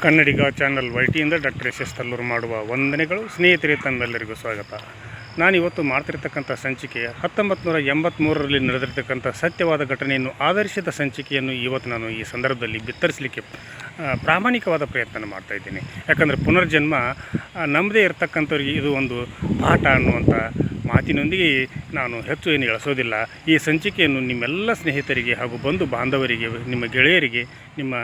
ಕನ್ನಡಿಗ channel ವೈಟಿಯಿಂದ doctor S S Talluru ಮಾಡುವ ವಂದನೆಗಳು. ಸ್ನೇಹಿತರೆ, ತಮ್ಮೆಲ್ಲರಿಗೂ ಸ್ವಾಗತ. ನಾನಿವತ್ತು ಮಾಡ್ತಿರ್ತಕ್ಕಂಥ ಸಂಚಿಕೆ 1983ರಲ್ಲಿ ನಡೆದಿರ್ತಕ್ಕಂಥ ಸತ್ಯವಾದ ಘಟನೆಯನ್ನು ಆಧರಿಸಿದ ಸಂಚಿಕೆಯನ್ನು ಇವತ್ತು ನಾನು ಈ ಸಂದರ್ಭದಲ್ಲಿ ಬಿತ್ತರಿಸಲಿಕ್ಕೆ ಪ್ರಾಮಾಣಿಕವಾದ ಪ್ರಯತ್ನ ಮಾಡ್ತಾಯಿದ್ದೀನಿ. ಯಾಕಂದರೆ ಪುನರ್ಜನ್ಮ ನಮ್ಮದೇ ಇರತಕ್ಕಂಥವ್ರಿಗೆ ಇದು ಒಂದು ಪಾಠ ಅನ್ನುವಂಥ ಮಾತಿನೊಂದಿಗೆ ನಾನು ಹೆಚ್ಚು ಏನು ಎಳಿಸೋದಿಲ್ಲ. ಈ ಸಂಚಿಕೆಯನ್ನು ನಿಮ್ಮೆಲ್ಲ ಸ್ನೇಹಿತರಿಗೆ ಹಾಗೂ ಬಂಧು ಬಾಂಧವರಿಗೆ, ನಿಮ್ಮ ಗೆಳೆಯರಿಗೆ, ನಿಮ್ಮ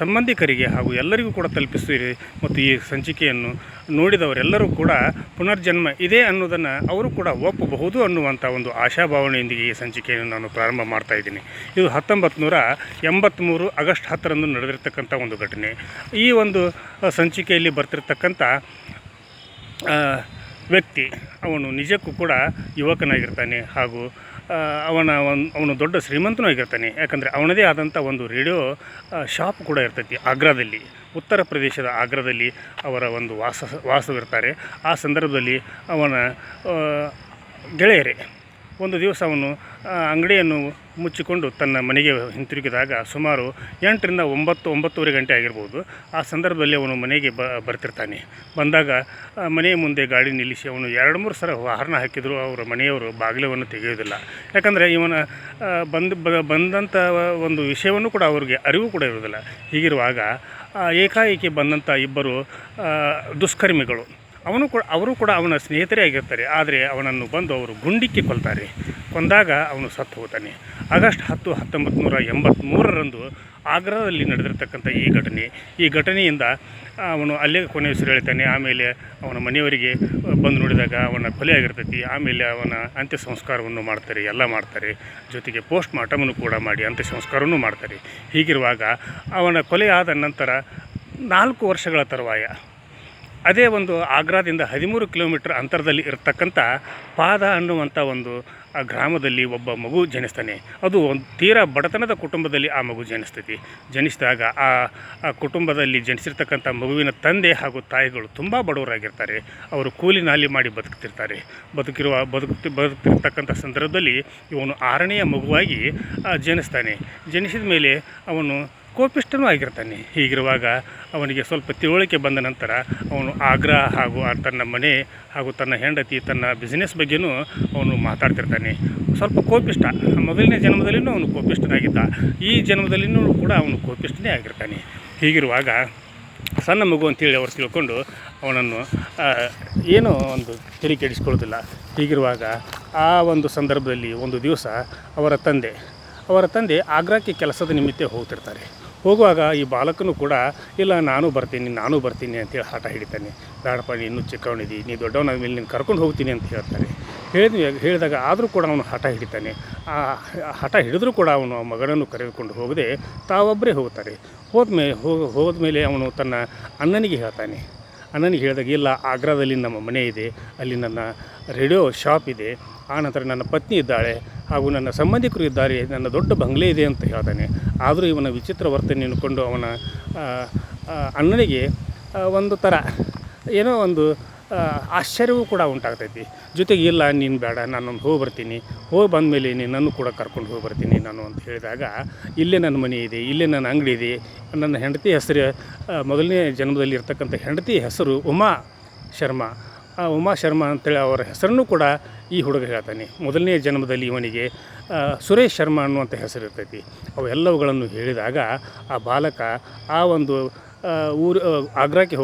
ಸಂಬಂಧಿಕರಿಗೆ ಹಾಗೂ ಎಲ್ಲರಿಗೂ ಕೂಡ ತಲುಪಿಸ್ತೀರಿ. ಮತ್ತು ಈ ಸಂಚಿಕೆಯನ್ನು ನೋಡಿದವರೆಲ್ಲರೂ ಕೂಡ ಪುನರ್ಜನ್ಮ ಇದೆ ಅನ್ನೋದನ್ನು ಅವರು ಕೂಡ ಒಪ್ಪಬಹುದು ಅನ್ನುವಂಥ ಒಂದು ಆಶಾಭಾವನೆಯೊಂದಿಗೆ ಈ ಸಂಚಿಕೆಯನ್ನು ನಾನು ಪ್ರಾರಂಭ ಮಾಡ್ತಾಯಿದ್ದೀನಿ. ಇದು 1983 ಆಗಸ್ಟ್ 10ರಂದು ನಡೆದಿರ್ತಕ್ಕಂಥ ಒಂದು ಘಟನೆ. ಈ ಒಂದು ಸಂಚಿಕೆಯಲ್ಲಿ ಬರ್ತಿರ್ತಕ್ಕಂಥ ವ್ಯಕ್ತಿ ಅವನು ನಿಜಕ್ಕೂ ಕೂಡ ಯುವಕನಾಗಿರ್ತಾನೆ ಹಾಗೂ ಅವನು ದೊಡ್ಡ ಶ್ರೀಮಂತನೂ ಆಗಿರ್ತಾನೆ. ಯಾಕಂದರೆ ಅವನದೇ ಆದಂಥ ಒಂದು ರೇಡಿಯೋ ಶಾಪ್ ಕೂಡ ಇರ್ತೈತಿ ಆಗ್ರಾದಲ್ಲಿ, ಉತ್ತರ ಪ್ರದೇಶದ ಆಗ್ರಾದಲ್ಲಿ ಅವರ ಒಂದು ವಾಸವಿರ್ತಾರೆ. ಆ ಸಂದರ್ಭದಲ್ಲಿ ಅವನ ಗೆಳೆಯರೇ ಒಂದು ದಿವಸ ಅವನು ಅಂಗಡಿಯನ್ನು ಮುಚ್ಚಿಕೊಂಡು ತನ್ನ ಮನೆಗೆ ಹಿಂತಿರುಗಿದಾಗ ಸುಮಾರು 8ರಿಂದ 9-9:30 ಗಂಟೆ ಆಗಿರ್ಬೋದು. ಆ ಸಂದರ್ಭದಲ್ಲಿ ಅವನು ಮನೆಗೆ ಬರ್ತಿರ್ತಾನೆ. ಬಂದಾಗ ಮನೆಯ ಮುಂದೆ ಗಾಡಿ ನಿಲ್ಲಿಸಿ ಅವನು 2-3 ಸಲ ಹಾರ್ನ ಹಾಕಿದರೂ ಅವರ ಮನೆಯವರು ಬಾಗಿಲವನ್ನು ತೆಗೆಯೋದಿಲ್ಲ. ಯಾಕಂದರೆ ಇವನ ಬಂದಂಥ ಒಂದು ವಿಷಯವನ್ನು ಕೂಡ ಅವ್ರಿಗೆ ಅರಿವು ಕೂಡ ಇರೋದಿಲ್ಲ. ಹೀಗಿರುವಾಗ ಏಕಾಏಕಿ ಬಂದಂಥ ಇಬ್ಬರು ದುಷ್ಕರ್ಮಿಗಳು ಅವರು ಕೂಡ ಅವನ ಸ್ನೇಹಿತರೇ ಆಗಿರ್ತಾರೆ. ಆದರೆ ಅವನನ್ನು ಬಂದು ಅವರು ಗುಂಡಿಕ್ಕಿ ಕೊಲ್ತಾರೆ. ಕೊಂದಾಗ ಅವನು ಸತ್ತು ಹೋಗ್ತಾನೆ. ಆಗಸ್ಟ್ 10, 1983ರಂದು ಆಗ್ರಾದಲ್ಲಿ ನಡೆದಿರ್ತಕ್ಕಂಥ ಈ ಘಟನೆಯಿಂದ ಅವನು ಅಲ್ಲೇ ಕೊನೆ ಉಸಿರು ಹೇಳ್ತಾನೆ. ಆಮೇಲೆ ಅವನ ಮನೆಯವರಿಗೆ ಬಂದು ನೋಡಿದಾಗ ಅವನ ಕೊಲೆ ಆಗಿರ್ತೈತಿ. ಆಮೇಲೆ ಅವನ ಅಂತ್ಯ ಸಂಸ್ಕಾರವನ್ನು ಮಾಡ್ತಾರೆ, ಎಲ್ಲ ಮಾಡ್ತಾರೆ. ಜೊತೆಗೆ ಪೋಸ್ಟ್ ಮಾರ್ಟಮನ್ನು ಕೂಡ ಮಾಡಿ ಅಂತ್ಯ ಸಂಸ್ಕಾರವನ್ನು ಮಾಡ್ತಾರೆ. ಹೀಗಿರುವಾಗ ಅವನ ಕೊಲೆ ಆದ ನಂತರ 4 ವರ್ಷಗಳ ತರುವಾಯ ಅದೇ ಒಂದು ಆಗ್ರಾದಿಂದ 13 ಕಿಲೋಮೀಟರ್ ಅಂತರದಲ್ಲಿ ಇರತಕ್ಕಂಥ ಪಾದ ಅನ್ನುವಂಥ ಒಂದು ಆ ಗ್ರಾಮದಲ್ಲಿ ಒಬ್ಬ ಮಗು ಜನಿಸ್ತಾನೆ. ಅದು ಒಂದು ತೀರಾ ಬಡತನದ ಕುಟುಂಬದಲ್ಲಿ ಆ ಮಗು ಜನಿಸಿದಾಗ ಆ ಕುಟುಂಬದಲ್ಲಿ ಜನಿಸಿರ್ತಕ್ಕಂಥ ಮಗುವಿನ ತಂದೆ ಹಾಗೂ ತಾಯಿಗಳು ತುಂಬ ಬಡವರಾಗಿರ್ತಾರೆ. ಅವರು ಕೂಲಿ ನಾಲಿ ಮಾಡಿ ಬದುಕ್ತಿರ್ತಕ್ಕಂಥ ಸಂದರ್ಭದಲ್ಲಿ ಇವನು 6ನೆಯ ಮಗುವಾಗಿ ಜನಿಸಿದ ಮೇಲೆ ಅವನು ಕೋಪಿಷ್ಟನೂ ಆಗಿರ್ತಾನೆ. ಹೀಗಿರುವಾಗ ಅವನಿಗೆ ಸ್ವಲ್ಪ ತಿಳುವಳಿಕೆ ಬಂದ ನಂತರ ಅವನು ಆಗ್ರಾ ಹಾಗೂ ತನ್ನ ಮನೆ ಹಾಗೂ ತನ್ನ ಹೆಂಡತಿ, ತನ್ನ ಬಿಸ್ನೆಸ್ ಬಗ್ಗೆನೂ ಅವನು ಮಾತಾಡ್ತಿರ್ತಾನೆ. ಸ್ವಲ್ಪ ಕೋಪಿಷ್ಟ. ಮೊದಲನೇ ಜನ್ಮದಲ್ಲಿನೂ ಅವನು ಕೋಪಿಷ್ಟನಾಗಿದ್ದ. ಈ ಜನ್ಮದಲ್ಲಿನೂ ಕೂಡ ಅವನು ಕೋಪಿಷ್ಟನೇ ಆಗಿರ್ತಾನೆ. ಹೀಗಿರುವಾಗ ಸಣ್ಣ ಮಗು ಅಂತೇಳಿ ಅವರು ತಿಳ್ಕೊಂಡು ಅವನನ್ನು ಏನೋ ಒಂದು ತಲೆ ಕೆಡಿಸ್ಕೊಳ್ಳೋದಿಲ್ಲ. ಹೀಗಿರುವಾಗ ಆ ಒಂದು ಸಂದರ್ಭದಲ್ಲಿ ಒಂದು ದಿವಸ ಅವರ ತಂದೆ ಆಗ್ರಾಕ್ಕೆ ಕೆಲಸದ ನಿಮಿತ್ತ ಹೋಗ್ತಿರ್ತಾರೆ. ಹೋಗುವಾಗ ಈ ಬಾಲಕನು ಕೂಡ ಇಲ್ಲ ನಾನು ಬರ್ತೀನಿ ಅಂತೇಳಿ ಹಠ ಹಿಡಿತಾನೆ. ಬೇಡಪ್ಪ, ನೀ ಇನ್ನೂ ಚಿಕ್ಕವನಿದ್ದಿ, ನೀ ದೊಡ್ಡವನಾದ ಮೇಲೆ ನೀನು ಕರ್ಕೊಂಡು ಹೋಗ್ತೀನಿ ಅಂತ ಹೇಳ್ತಾರೆ. ಹೇಳಿದಾಗ ಆದರೂ ಕೂಡ ಅವನು ಹಠ ಹಿಡಿತಾನೆ. ಆ ಹಠ ಹಿಡಿದ್ರೂ ಕೂಡ ಅವನು ಮಗನನ್ನು ಕರೆದುಕೊಂಡು ಹೋಗದೆ ತಾವೊಬ್ಬರೇ ಹೋಗ್ತಾರೆ. ಹೋದ್ಮೇಲೆ ಅವನು ತನ್ನ ಅಣ್ಣನಿಗೆ ಹೇಳಿದಾಗ, ಇಲ್ಲ, ಆಗ್ರಾದಲ್ಲಿ ನಮ್ಮ ಮನೆ ಇದೆ, ಅಲ್ಲಿ ನನ್ನ ರೇಡಿಯೋ ಶಾಪ್ ಇದೆ, ಆನಂತರ ನನ್ನ ಪತ್ನಿ ಇದ್ದಾಳೆ ಹಾಗೂ ನನ್ನ ಸಂಬಂಧಿಕರು ಇದ್ದಾರೆ, ನನ್ನ ದೊಡ್ಡ ಬಂಗ್ಲೆ ಇದೆ ಅಂತ ಹೇಳ್ತಾನೆ. ಆದರೂ ಇವನ ವಿಚಿತ್ರ ವರ್ತನೆ ಅಂದ್ಕೊಂಡು ಅವನ ಅಣ್ಣನಿಗೆ ಒಂದು ಥರ ಏನೋ ಒಂದು ಆಶ್ಚರ್ಯವೂ ಕೂಡ ಉಂಟಾಗ್ತೈತಿ. ಜೊತೆಗೆ ಇಲ್ಲ, ನೀನು ಬೇಡ, ನಾನೊಂದು ಹೋಗಿ ಬಂದಮೇಲೆ ನಿನ್ನನ್ನು ಕೂಡ ಕರ್ಕೊಂಡು ಹೋಗಿ ಬರ್ತೀನಿ ನಾನು ಅಂತ ಹೇಳಿದಾಗ, ಇಲ್ಲೇ ನನ್ನ ಮನೆ ಇದೆ, ಇಲ್ಲೇ ನನ್ನ ಅಂಗಡಿ ಇದೆ, ನನ್ನ ಹೆಂಡತಿ ಹೆಸರು ಮೊದಲನೇ ಜನ್ಮದಲ್ಲಿ ಇರ್ತಕ್ಕಂಥ ಹೆಂಡತಿ ಹೆಸರು ಉಮಾ ಶರ್ಮಾ ಅಂತೇಳಿ ಅವರ ಹೆಸರನ್ನು ಕೂಡ ಈ ಹುಡುಗ ಹೇಳ್ತಾನೆ. ಮೊದಲನೇ ಜನ್ಮದಲ್ಲಿ ಇವನಿಗೆ ಸುರೇಶ್ ಶರ್ಮಾ ಅನ್ನುವಂಥ ಹೆಸರು ಇರ್ತೈತಿ. ಅವೆಲ್ಲವುಗಳನ್ನು ಹೇಳಿದಾಗ ಆ ಬಾಲಕ ಆ ಒಂದು ಆಗ್ರಾಕ್ಕೆ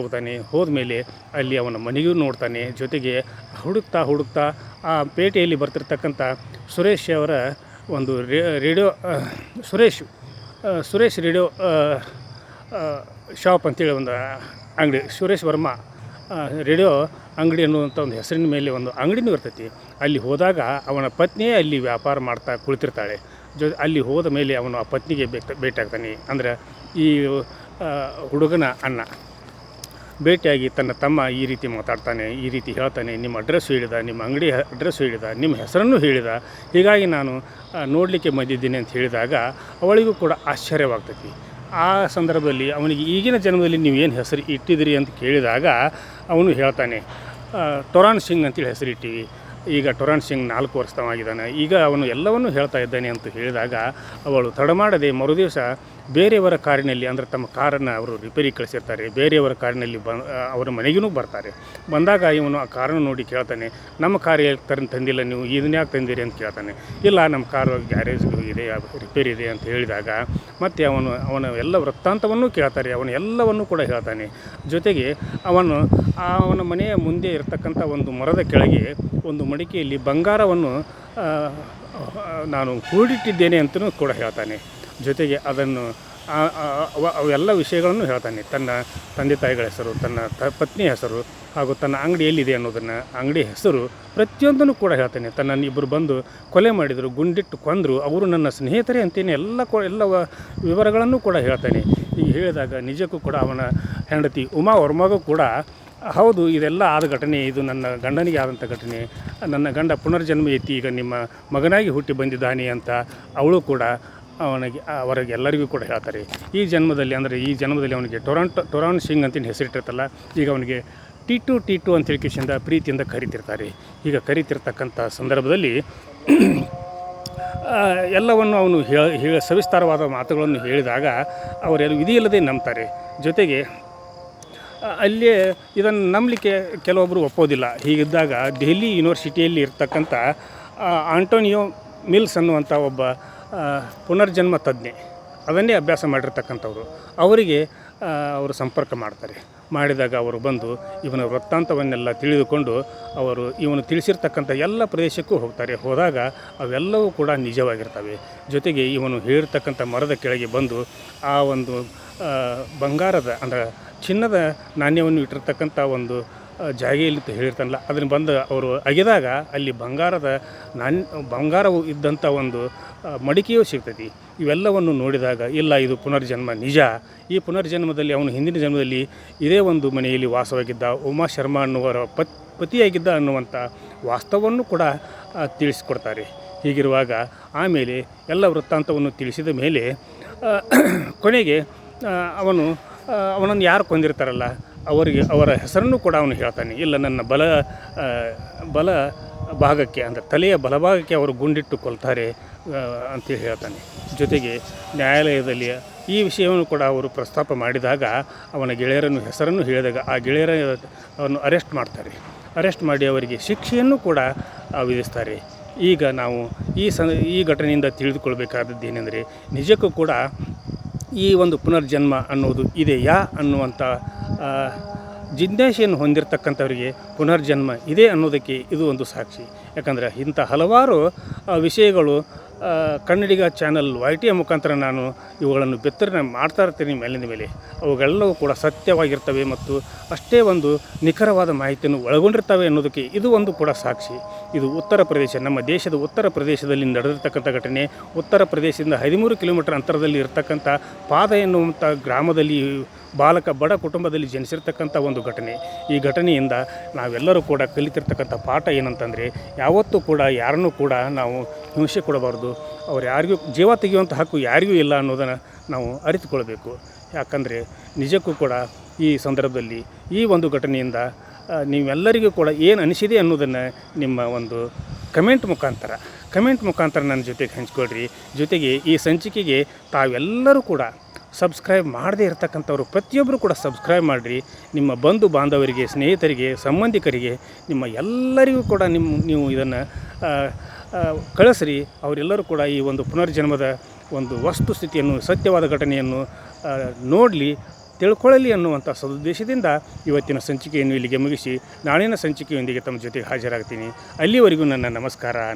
ಹೋದ್ಮೇಲೆ ಅಲ್ಲಿ ಅವನ ಮನೆಗೂ ನೋಡ್ತಾನೆ. ಜೊತೆಗೆ ಹುಡುಕ್ತಾ ಆ ಪೇಟೆಯಲ್ಲಿ ಬರ್ತಿರ್ತಕ್ಕಂಥ ಸುರೇಶ್ ಅವರ ಒಂದು ರೇಡಿಯೋ ಸುರೇಶ್ ರೇಡಿಯೋ ಶಾಪ್ ಅಂತೇಳಿ ಒಂದು ಅಂಗಡಿ, ಸುರೇಶ್ ವರ್ಮಾ ರೇಡಿಯೋ ಅಂಗಡಿ ಅನ್ನುವಂಥ ಒಂದು ಹೆಸರಿನ ಮೇಲೆ ಒಂದು ಅಂಗಡಿನೂ ಇರ್ತೈತಿ. ಅಲ್ಲಿ ಹೋದಾಗ ಅವನ ಪತ್ನಿಯೇ ಅಲ್ಲಿ ವ್ಯಾಪಾರ ಮಾಡ್ತಾ ಕುಳಿತಿರ್ತಾಳೆ. ಅಲ್ಲಿ ಹೋದ ಮೇಲೆ ಅವನು ಆ ಪತ್ನಿಗೆ ಭೇಟಿಯಾಗ್ತಾನೆ. ಅಂದರೆ ಈ ಹುಡುಗನ ಅಣ್ಣ ಭೇಟಿಯಾಗಿ ತನ್ನ ತಮ್ಮ ಈ ರೀತಿ ಮಾತಾಡ್ತಾನೆ, ಈ ರೀತಿ ಹೇಳ್ತಾನೆ, ನಿಮ್ಮ ಅಡ್ರೆಸ್ ಹೇಳಿದ, ನಿಮ್ಮ ಅಂಗಡಿ ಅಡ್ರೆಸ್ ಹೇಳಿದ, ನಿಮ್ಮ ಹೆಸರನ್ನು ಹೇಳಿದ, ಹೀಗಾಗಿ ನಾನು ನೋಡಲಿಕ್ಕೆ ಬಂದಿದ್ದೀನಿ ಅಂತ ಹೇಳಿದಾಗ ಅವಳಿಗೂ ಕೂಡ ಆಶ್ಚರ್ಯವಾಗ್ತೈತಿ. ಆ ಸಂದರ್ಭದಲ್ಲಿ ಅವನಿಗೆ ಈಗಿನ ಜನ್ಮದಲ್ಲಿ ನೀವು ಏನು ಹೆಸರು ಇಟ್ಟಿದ್ದೀರಿ ಅಂತ ಕೇಳಿದಾಗ ಅವನು ಹೇಳ್ತಾನೆ, ಟೊರಾನ್ ಸಿಂಗ್ ಅಂತೇಳಿ ಹೆಸರಿಟ್ಟಿವಿ. ಈಗ ಟೊರಾನ್ ಸಿಂಗ್ 4 ವರ್ಷದವಾಗಿದ್ದಾನೆ. ಈಗ ಅವನು ಎಲ್ಲವನ್ನೂ ಹೇಳ್ತಾ ಇದ್ದಾನೆ ಅಂತ ಹೇಳಿದಾಗ ಅವಳು ತಡಮಾಡದೆ ಮರುದಿವಸ ಬೇರೆಯವರ ಕಾರಿನಲ್ಲಿ ಅಂದರೆ ತಮ್ಮ ಕಾರನ್ನು ಅವರು ರಿಪೇರಿ ಕಳಿಸಿರ್ತಾರೆ, ಬೇರೆಯವರ ಕಾರಿನಲ್ಲಿ ಅವರ ಮನೆಗೂ ಬರ್ತಾರೆ. ಬಂದಾಗ ಇವನು ಆ ಕಾರನ್ನು ನೋಡಿ ಕೇಳ್ತಾನೆ, ನಮ್ಮ ಕಾರ್ ಯಾಕೆ ತಂದಿಲ್ಲ ನೀವು, ಇದನ್ನ ಯಾಕೆ ತಂದಿರಿ ಅಂತ ಕೇಳ್ತಾನೆ. ಇಲ್ಲ ನಮ್ಮ ಕಾರು ಗ್ಯಾರೇಜ್ಗೆ ಹೋಗಿದೆ, ರಿಪೇರಿ ಇದೆ ಅಂತ ಹೇಳಿದಾಗ ಮತ್ತು ಅವನ ಎಲ್ಲ ವೃತ್ತಾಂತವನ್ನು ಕೇಳ್ತಾರೆ, ಅವನ ಎಲ್ಲವನ್ನು ಕೂಡ ಹೇಳ್ತಾನೆ. ಜೊತೆಗೆ ಅವನ ಮನೆಯ ಮುಂದೆ ಇರತಕ್ಕಂಥ ಒಂದು ಮರದ ಕೆಳಗೆ ಒಂದು ಮಡಿಕೆಯಲ್ಲಿ ಬಂಗಾರವನ್ನು ನಾನು ಹೂಡಿಟ್ಟಿದ್ದೇನೆ ಅಂತಲೂ ಕೂಡ ಹೇಳ್ತಾನೆ. ಜೊತೆಗೆ ಅದನ್ನು ಅವೆಲ್ಲ ವಿಷಯಗಳನ್ನು ಹೇಳ್ತಾನೆ. ತನ್ನ ತಂದೆ ತಾಯಿಗಳ ಹೆಸರು, ತನ್ನ ಪತ್ನಿಯ ಹೆಸರು ಹಾಗೂ ತನ್ನ ಅಂಗಡಿ ಎಲ್ಲಿದೆ ಅನ್ನೋದನ್ನು, ಅಂಗಡಿ ಹೆಸರು ಪ್ರತಿಯೊಂದನ್ನು ಕೂಡ ಹೇಳ್ತಾನೆ. ತನ್ನನ್ನು ಇಬ್ಬರು ಬಂದು ಕೊಲೆ ಮಾಡಿದರು, ಗುಂಡಿಟ್ಟು ಕೊಂದರು, ಅವರು ನನ್ನ ಸ್ನೇಹಿತರೇ ಅಂತೇನೆ ಎಲ್ಲ ವಿವರಗಳನ್ನು ಕೂಡ ಹೇಳ್ತಾನೆ. ಈಗ ಹೇಳಿದಾಗ ನಿಜಕ್ಕೂ ಕೂಡ ಅವನ ಹೆಂಡತಿ ಉಮಾ ವರ್ಮಗೂ ಕೂಡ ಹೌದು ಇದೆಲ್ಲ ಆದ ಘಟನೆ, ಇದು ನನ್ನ ಗಂಡನಿಗೆ ಆದಂಥ ಘಟನೆ, ನನ್ನ ಗಂಡ ಪುನರ್ಜನ್ಮ ಎತ್ತಿ ಈಗ ನಿಮ್ಮ ಮಗನಾಗಿ ಹುಟ್ಟಿ ಬಂದಿದ್ದಾನೆ ಅಂತ ಅವಳು ಕೂಡ ಅವರಿಗೆ ಎಲ್ಲರಿಗೂ ಕೂಡ ಹೇಳ್ತಾರೆ. ಈ ಜನ್ಮದಲ್ಲಿ ಅವನಿಗೆ ಟೊರಾನ್ ಸಿಂಗ್ ಅಂತೇನು ಹೆಸರಿಟ್ಟಿರ್ತಲ್ಲ, ಈಗ ಅವನಿಗೆ ಟಿ2 ಅಂತ ಹೇಳಿಕೆಯಿಂದ ಪ್ರೀತಿಯಿಂದ ಕರಿತಿರ್ತಾರೆ. ಈಗ ಕರಿತಿರ್ತಕ್ಕಂಥ ಸಂದರ್ಭದಲ್ಲಿ ಎಲ್ಲವನ್ನು ಅವನು ಸವಿಸ್ತಾರವಾದ ಮಾತುಗಳನ್ನು ಹೇಳಿದಾಗ ಅವರೆಲ್ಲ ವಿಧಿಯಿಲ್ಲದೆ ನಂಬ್ತಾರೆ. ಜೊತೆಗೆ ಅಲ್ಲಿಯೇ ಇದನ್ನು ನಂಬಲಿಕ್ಕೆ ಕೆಲವೊಬ್ಬರು ಒಪ್ಪೋದಿಲ್ಲ. ಹೀಗಿದ್ದಾಗ ದೆಹಲಿ ಯೂನಿವರ್ಸಿಟಿಯಲ್ಲಿ ಇರ್ತಕ್ಕಂಥ ಆಂಟೋನಿಯೋ ಮಿಲ್ಸ್ ಅನ್ನುವಂಥ ಒಬ್ಬ ಪುನರ್ಜನ್ಮ ತಜ್ಞೆ, ಅದನ್ನೇ ಅಭ್ಯಾಸ ಮಾಡಿರ್ತಕ್ಕಂಥವ್ರು, ಅವರಿಗೆ ಅವರು ಸಂಪರ್ಕ ಮಾಡ್ತಾರೆ. ಮಾಡಿದಾಗ ಅವರು ಬಂದು ಇವನ ವೃತ್ತಾಂತವನ್ನೆಲ್ಲ ತಿಳಿದುಕೊಂಡು ಇವನು ತಿಳಿಸಿರ್ತಕ್ಕಂಥ ಎಲ್ಲ ಪ್ರದೇಶಕ್ಕೂ ಹೋಗ್ತಾರೆ. ಹೋದಾಗ ಅವೆಲ್ಲವೂ ಕೂಡ ನಿಜವಾಗಿರ್ತವೆ. ಜೊತೆಗೆ ಇವನು ಹೇಳಿರ್ತಕ್ಕಂಥ ಮರದ ಕೆಳಗೆ ಬಂದು ಆ ಒಂದು ಬಂಗಾರದ ಅಂದರೆ ಚಿನ್ನದ ನಾಣ್ಯವನ್ನು ಇಟ್ಟಿರ್ತಕ್ಕಂಥ ಒಂದು ಜಾಗೆಯಲ್ಲಿ ಹೇಳಿರ್ತಾನಲ್ಲ, ಅದನ್ನು ಬಂದು ಅವರು ಅಗೆದಾಗ ಅಲ್ಲಿ ಬಂಗಾರವು ಇದ್ದಂಥ ಒಂದು ಮಡಿಕೆಯೂ ಸಿಗ್ತೈತಿ. ಇವೆಲ್ಲವನ್ನು ನೋಡಿದಾಗ ಇಲ್ಲ ಇದು ಪುನರ್ಜನ್ಮ ನಿಜ. ಈ ಪುನರ್ಜನ್ಮದಲ್ಲಿ ಅವನು ಹಿಂದಿನ ಜನ್ಮದಲ್ಲಿ ಇದೇ ಒಂದು ಮನೆಯಲ್ಲಿ ವಾಸವಾಗಿದ್ದ, ಉಮಾ ಶರ್ಮಾ ಅನ್ನುವರ ಪತಿಯಾಗಿದ್ದ ಅನ್ನುವಂಥ ವಾಸ್ತವವನ್ನು ಕೂಡ ತಿಳಿಸಿಕೊಡ್ತಾರೆ. ಹೀಗಿರುವಾಗ ಆಮೇಲೆ ಎಲ್ಲ ವೃತ್ತಾಂತವನ್ನು ತಿಳಿಸಿದ ಮೇಲೆ ಕೊನೆಗೆ ಅವನನ್ನು ಯಾರು ಕೊಂದಿರ್ತಾರಲ್ಲ ಅವರ ಹೆಸರನ್ನು ಕೂಡ ಅವನು ಹೇಳ್ತಾನೆ. ಇಲ್ಲ ನನ್ನ ಬಲ ಭಾಗಕ್ಕೆ ಅಂದರೆ ತಲೆಯ ಬಲಭಾಗಕ್ಕೆ ಅವರು ಗುಂಡಿಟ್ಟು ಕೊಲ್ತಾರೆ ಅಂತೇಳಿ ಹೇಳ್ತಾನೆ. ಜೊತೆಗೆ ನ್ಯಾಯಾಲಯದಲ್ಲಿ ಈ ವಿಷಯವನ್ನು ಕೂಡ ಅವರು ಪ್ರಸ್ತಾಪ ಮಾಡಿದಾಗ ಅವನ ಗೆಳೆಯರನ್ನು ಹೆಸರನ್ನು ಹೇಳಿದಾಗ ಆ ಅವನು ಅರೆಸ್ಟ್ ಮಾಡಿ ಅವರಿಗೆ ಶಿಕ್ಷೆಯನ್ನು ಕೂಡ ವಿಧಿಸ್ತಾರೆ. ಈಗ ನಾವು ಈ ಘಟನೆಯಿಂದ ತಿಳಿದುಕೊಳ್ಬೇಕಾದದ್ದು ಏನೆಂದರೆ, ನಿಜಕ್ಕೂ ಕೂಡ ಈ ಒಂದು ಪುನರ್ಜನ್ಮ ಅನ್ನೋದು ಇದೆಯಾ ಅನ್ನುವಂಥ ಜಿಜ್ಞಾಸೆಯನ್ನು ಹೊಂದಿರತಕ್ಕಂಥವರಿಗೆ ಪುನರ್ಜನ್ಮ ಇದೆ ಅನ್ನೋದಕ್ಕೆ ಇದು ಒಂದು ಸಾಕ್ಷಿ. ಯಾಕಂದರೆ ಇಂಥ ಹಲವಾರು ವಿಷಯಗಳು ಕನ್ನಡಿಗ ಚಾನಲ್ YTಯ ಮುಖಾಂತರ ನಾನು ಇವುಗಳನ್ನು ಬಿತ್ತನೆ ಮಾಡ್ತಾ ಇರ್ತೀನಿ ಮೇಲಿನ ಮೇಲೆ. ಅವುಗಳೆಲ್ಲವೂ ಕೂಡ ಸತ್ಯವಾಗಿರ್ತವೆ ಮತ್ತು ಅಷ್ಟೇ ಒಂದು ನಿಖರವಾದ ಮಾಹಿತಿಯನ್ನು ಒಳಗೊಂಡಿರ್ತವೆ ಅನ್ನೋದಕ್ಕೆ ಇದು ಒಂದು ಕೂಡ ಸಾಕ್ಷಿ. ಇದು ಉತ್ತರ ಪ್ರದೇಶ, ನಮ್ಮ ದೇಶದ ಉತ್ತರ ಪ್ರದೇಶದಲ್ಲಿ ನಡೆದಿರ್ತಕ್ಕಂಥ ಘಟನೆ. ಉತ್ತರ ಪ್ರದೇಶದಿಂದ 13 ಕಿಲೋಮೀಟರ್ ಅಂತರದಲ್ಲಿ ಇರತಕ್ಕಂಥ ಪಾದ ಎನ್ನುವಂಥ ಗ್ರಾಮದಲ್ಲಿ ಬಡ ಕುಟುಂಬದಲ್ಲಿ ಜನಿಸಿರ್ತಕ್ಕಂಥ ಒಂದು ಘಟನೆ. ಈ ಘಟನೆಯಿಂದ ನಾವೆಲ್ಲರೂ ಕೂಡ ಕಲಿತಿರ್ತಕ್ಕಂಥ ಪಾಠ ಏನಂತಂದರೆ, ಯಾವತ್ತೂ ಕೂಡ ಯಾರನ್ನೂ ಕೂಡ ನಾವು ಹಿಂಸೆ ಕೊಡಬಾರ್ದು. ಅವ್ರು ಯಾರಿಗೂ ಜೀವ ತೆಗೆಯುವಂಥ ಹಕ್ಕು ಯಾರಿಗೂ ಇಲ್ಲ ಅನ್ನೋದನ್ನು ನಾವು ಅರಿತುಕೊಳ್ಬೇಕು. ಯಾಕಂದರೆ ನಿಜಕ್ಕೂ ಕೂಡ ಈ ಸಂದರ್ಭದಲ್ಲಿ ಈ ಒಂದು ಘಟನೆಯಿಂದ ನೀವೆಲ್ಲರಿಗೂ ಕೂಡ ಏನು ಅನಿಸಿದೆ ಅನ್ನೋದನ್ನು ನಿಮ್ಮ ಒಂದು ಕಮೆಂಟ್ ಮುಖಾಂತರ ನನ್ನ ಜೊತೆಗೆ ಹಂಚ್ಕೊಳ್ರಿ. ಜೊತೆಗೆ ಈ ಸಂಚಿಕೆಗೆ ತಾವೆಲ್ಲರೂ ಕೂಡ ಸಬ್ಸ್ಕ್ರೈಬ್ ಮಾಡದೇ ಇರತಕ್ಕಂಥವ್ರು ಪ್ರತಿಯೊಬ್ಬರು ಕೂಡ ಸಬ್ಸ್ಕ್ರೈಬ್ ಮಾಡಿರಿ. ನಿಮ್ಮ ಬಂಧು ಬಾಂಧವರಿಗೆ, ಸ್ನೇಹಿತರಿಗೆ, ಸಂಬಂಧಿಕರಿಗೆ, ನಿಮ್ಮ ಎಲ್ಲರಿಗೂ ಕೂಡ ನೀವು ಇದನ್ನು ಕಳಿಸ್ರಿ. ಅವರೆಲ್ಲರೂ ಕೂಡ ಈ ಒಂದು ಪುನರ್ಜನ್ಮದ ಒಂದು ವಸ್ತುಸ್ಥಿತಿಯನ್ನು, ಸತ್ಯವಾದ ಘಟನೆಯನ್ನು ನೋಡಲಿ, ತಿಳ್ಕೊಳ್ಳಲಿ ಅನ್ನುವಂಥ ಸದುದ್ದೇಶದಿಂದ ಇವತ್ತಿನ ಸಂಚಿಕೆಯನ್ನು ಇಲ್ಲಿಗೆ ಮುಗಿಸಿ ನಾಳಿನ ಸಂಚಿಕೆಯೊಂದಿಗೆ ತಮ್ಮ ಜೊತೆಗೆ ಹಾಜರಾಗ್ತೀನಿ. ಅಲ್ಲಿವರೆಗೂ ನನ್ನ ನಮಸ್ಕಾರ.